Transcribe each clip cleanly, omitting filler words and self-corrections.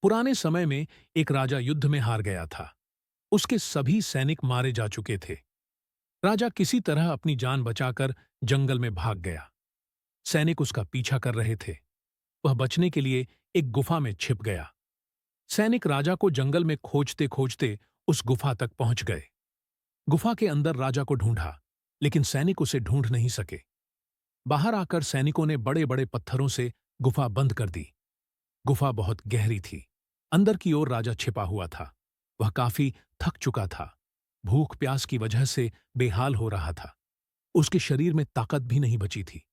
पुराने समय में एक राजा युद्ध में हार गया था। उसके सभी सैनिक मारे जा चुके थे। राजा किसी तरह अपनी जान बचाकर जंगल में भाग गया। सैनिक उसका पीछा कर रहे थे। वह बचने के लिए एक गुफा में छिप गया। सैनिक राजा को जंगल में खोजते खोजते उस गुफा तक पहुंच गए। गुफा के अंदर राजा को ढूंढा, लेकिन सैनिक उसे ढूंढ नहीं सके। बाहर आकर सैनिकों ने बड़े बड़े पत्थरों से गुफा बंद कर दी। गुफा बहुत गहरी थी। अंदर की ओर राजा छिपा हुआ था। वह काफी थक चुका था। भूख प्यास की वजह से बेहाल हो रहा था। उसके शरीर में ताकत भी नहीं बची थी।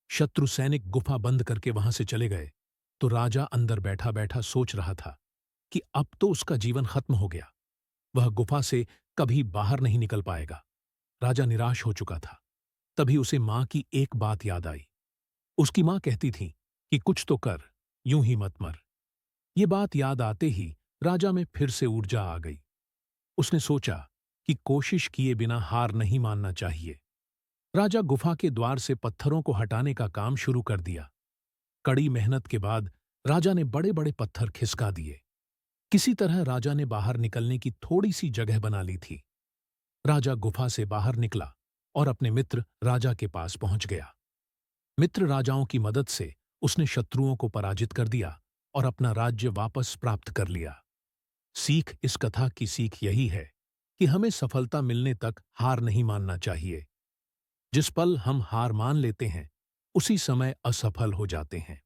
शत्रु सैनिक गुफा बंद करके वहां से चले गए तो राजा अंदर बैठा बैठा सोच रहा था कि अब तो उसका जीवन खत्म हो गया। वह गुफा से कभी बाहर नहीं निकल पाएगा। राजा निराश हो चुका था। तभी उसे मां की एक बात याद आई। उसकी मां कहती थी कि कुछ तो कर, यूं ही मत मर। ये बात याद आते ही राजा में फिर से ऊर्जा आ गई। उसने सोचा कि कोशिश किए बिना हार नहीं मानना चाहिए। राजा गुफा के द्वार से पत्थरों को हटाने का काम शुरू कर दिया। कड़ी मेहनत के बाद राजा ने बड़े बड़े पत्थर खिसका दिए। किसी तरह राजा ने बाहर निकलने की थोड़ी सी जगह बना ली थी। राजा गुफा से बाहर निकला और अपने मित्र राजा के पास पहुंच गया। मित्र राजाओं की मदद से उसने शत्रुओं को पराजित कर दिया और अपना राज्य वापस प्राप्त कर लिया। सीख इस कथा की सीख यही है कि हमें सफलता मिलने तक हार नहीं मानना चाहिए। जिस पल हम हार मान लेते हैं, उसी समय असफल हो जाते हैं।